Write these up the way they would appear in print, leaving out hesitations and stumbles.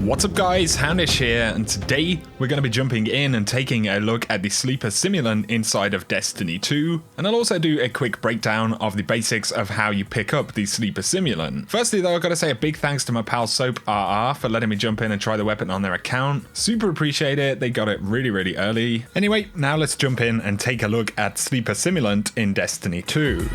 What's up guys, Houndish here, and today we're going to be jumping in and taking a look at the Sleeper Simulant inside of Destiny 2, and I'll also do a quick breakdown of the basics of how you pick up the Sleeper Simulant. Firstly though, I've got to say a big thanks to my pal Soap RR for letting me jump in and try the weapon on their account. Super appreciate it, they got it really early. Anyway, now let's jump in and take a look at Sleeper Simulant in Destiny 2.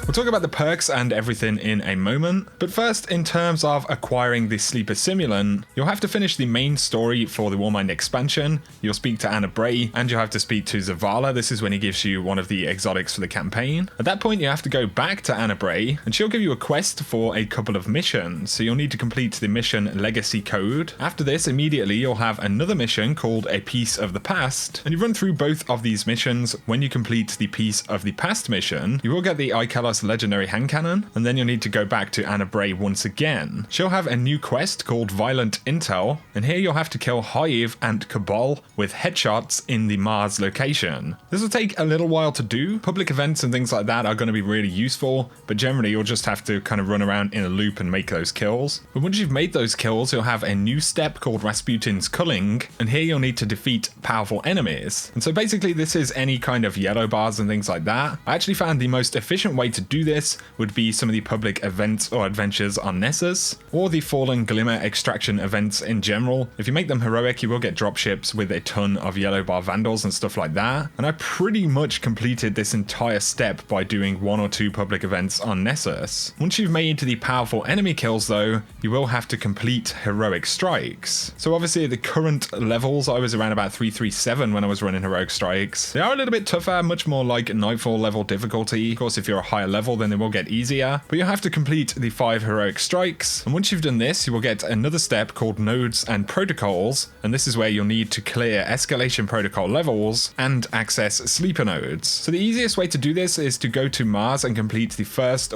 We'll talk about the perks and everything in a moment, but first, in terms of acquiring the Sleeper Simulant, you'll have to finish the main story for the Warmind expansion, you'll speak to Anna Bray, and you'll have to speak to Zavala. This is when he gives you one of the exotics for the campaign. At that point, you have to go back to Anna Bray, and she'll give you a quest for a couple of missions, so you'll need to complete the mission Legacy Code. After this, immediately you'll have another mission called A Piece of the Past, and you run through both of these missions. When you complete the Piece of the Past mission, you will get the Ikelos legendary hand cannon, and then you'll need to go back to Anna Bray once again. She'll have a new quest called Violent Intel, and here you'll have to kill Hive and Cabal with headshots in the Mars location. This will take a little while to do. Public events and things like that are going to be really useful, but generally you'll just have to kind of run around in a loop and make those kills. But once you've made those kills, you'll have a new step called Rasputin's Culling, and here you'll need to defeat powerful enemies. And so basically this is any kind of yellow bars and things like that. I actually found the most efficient way to do this would be some of the public events or adventures on Nessus, or the Fallen Glimmer extraction events in general. If you make them heroic, you will get dropships with a ton of yellow bar vandals and stuff like that, and I pretty much completed this entire step by doing 1 or 2 public events on Nessus. Once you've made the powerful enemy kills though, you will have to complete heroic strikes. So obviously at the current levels, I was around about 337 when I was running heroic strikes. They are a little bit tougher, much more like Nightfall level difficulty. Of course, if you're a higher level, then they will get easier, but you'll have to complete the 5 heroic strikes, and once you've done this, you will get another step called Nodes and Protocols, and this is where you'll need to clear escalation protocol levels and access sleeper nodes. So the easiest way to do this is to go to Mars and complete the first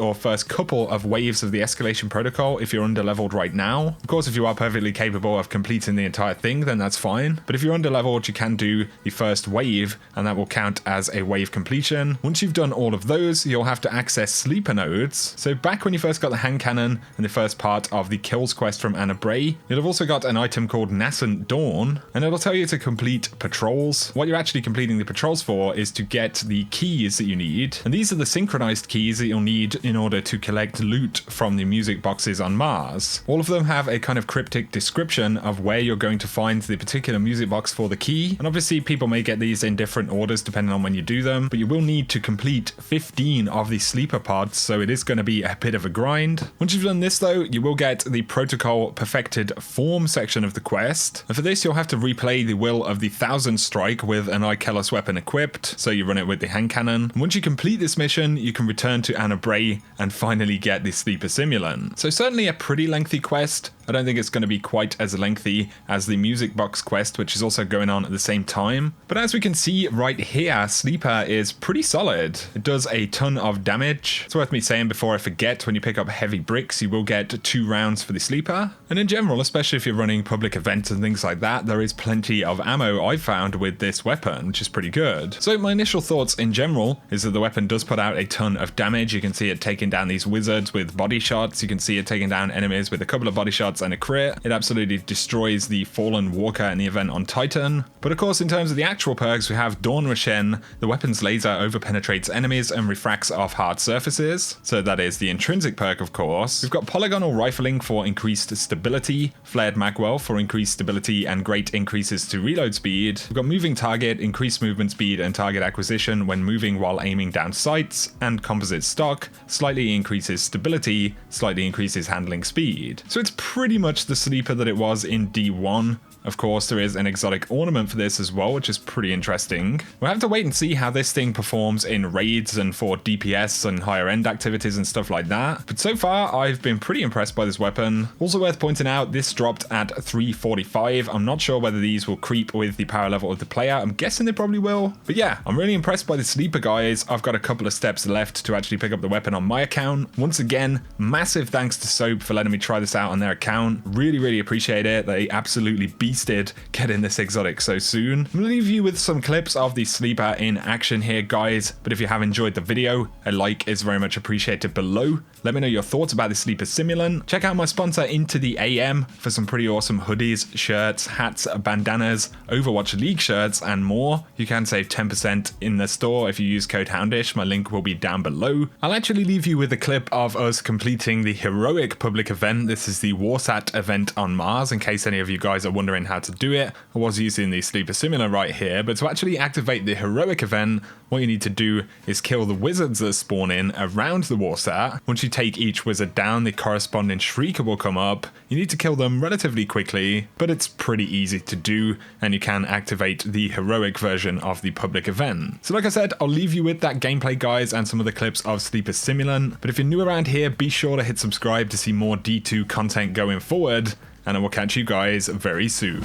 couple of waves of the escalation protocol if you're underleveled right now. Of course, if you are perfectly capable of completing the entire thing, then that's fine, but if you're underleveled, you can do the first wave, and that will count as a wave completion. Once you've done all of those, you'll have to access sleeper nodes. So back when you first got the hand cannon and the first part of the kills quest from Anna Bray, you'll have also got an item called Nascent Dawn, and it'll tell you to complete patrols. What you're actually completing the patrols for is to get the keys that you need, and these are the synchronized keys that you'll need in order to collect loot from the music boxes on Mars. All of them have a kind of cryptic description of where you're going to find the particular music box for the key, and obviously people may get these in different orders depending on when you do them, but you will need to complete 15 of the sleeper pods, so it is going to be a bit of a grind. Once you've done this though, you will get the Protocol Perfected Form section of the quest, and for this you'll have to replay the Will of the Thousand Strike with an Ikelos weapon equipped, so you run it with the hand cannon. And once you complete this mission, you can return to Anna Bray and finally get the Sleeper Simulant. So certainly a pretty lengthy quest. I don't think it's going to be quite as lengthy as the music box quest, which is also going on at the same time. But as we can see right here, Sleeper is pretty solid. It does a ton of damage. It's worth me saying before I forget, when you pick up heavy bricks, you will get 2 rounds for the Sleeper. And in general, especially if you're running public events and things like that, there is plenty of ammo I've found with this weapon, which is pretty good. So my initial thoughts in general is that the weapon does put out a ton of damage. You can see it taking down these wizards with body shots. You can see it taking down enemies with a couple of body shots and a crit. It absolutely destroys the Fallen Walker in the event on Titan. But of course, in terms of the actual perks, we have Dawn Roshen. The weapon's laser over-penetrates enemies and refracts off hard surfaces. So that is the intrinsic perk, of course. We've got Polygonal Rifling for increased stability, Flared Magwell for increased stability and great increases to reload speed. We've got Moving Target, increased movement speed and target acquisition when moving while aiming down sights, and Composite Stock, slightly increases stability, slightly increases handling speed. So it's pretty much the sleeper that it was in D1. Of course, there is an exotic ornament for this as well, which is pretty interesting. We'll have to wait and see how this thing performs in raids and for DPS and higher end activities and stuff like that. But so far, I've been pretty impressed by this weapon. Also worth pointing out, this dropped at 345. I'm not sure whether these will creep with the power level of the player. I'm guessing they probably will. But yeah, I'm really impressed by the sleeper, guys. I've got a couple of steps left to actually pick up the weapon on my account. Once again, massive thanks to Soap for letting me try this out on their account. Really appreciate it. They absolutely beat beasted getting this exotic so soon. I'm gonna leave you with some clips of the sleeper in action here, guys, but if you have enjoyed the video, a like is very much appreciated below. Let me know your thoughts about the sleeper simulant. Check out my sponsor Into the AM for some pretty awesome hoodies, shirts, hats, bandanas, Overwatch League shirts, and more. You can save 10% in the store if you use code Houndish. My link will be down below. I'll actually leave you with a clip of us completing the heroic public event. This is the Warsat event on Mars, in case any of you guys are wondering how to do it. I was using the sleeper simulant right here, but to actually activate the heroic event, what you need to do is kill the wizards that spawn in around the Warsat. Once you take each wizard down, the corresponding shrieker will come up. You need to kill them relatively quickly, but it's pretty easy to do, and you can activate the heroic version of the public event. So like I said, I'll leave you with that gameplay, guys, and some of the clips of Sleeper Simulant. But if you're new around here, be sure to hit subscribe to see more D2 content going forward, and I will catch you guys very soon.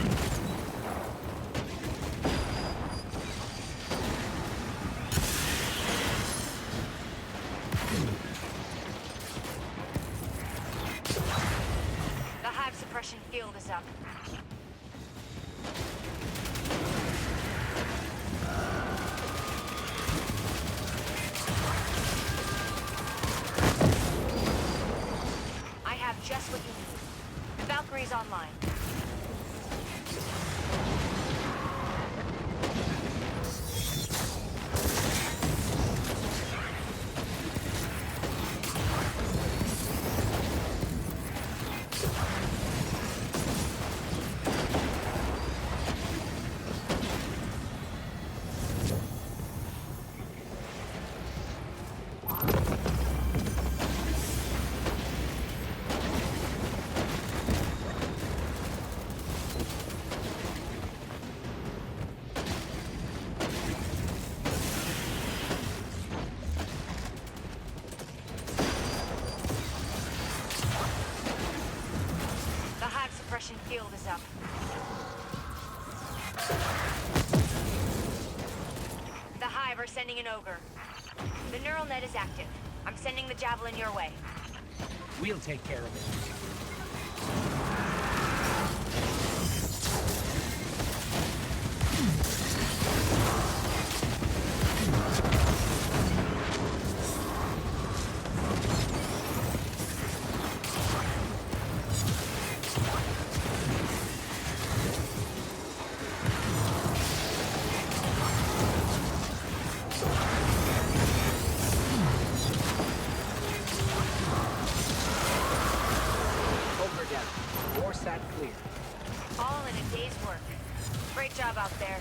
Suppression field is up. I have just what you need. The Valkyrie's online. Suppression field is up. The Hive are sending an ogre. The neural net is active. I'm sending the javelin your way. We'll take care of it. Warsat clear. All in a day's work. Great job out there.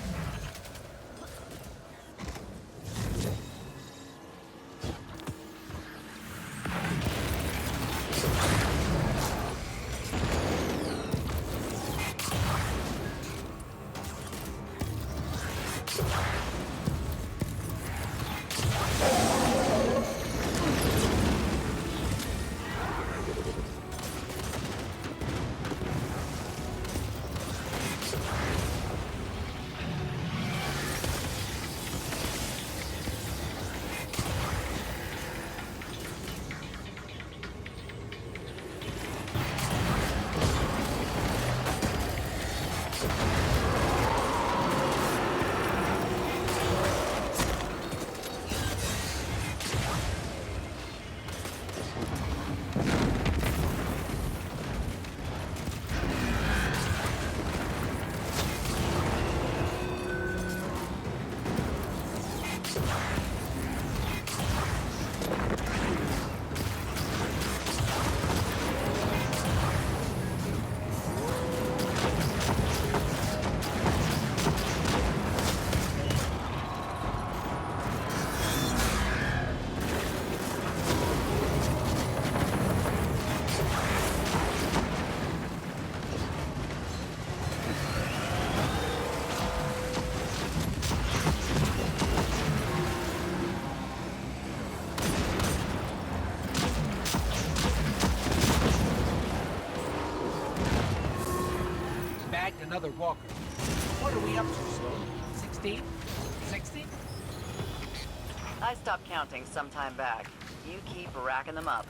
Another walker. What are we up to, Sloan? 16? 60? I stopped counting some time back. You keep racking them up.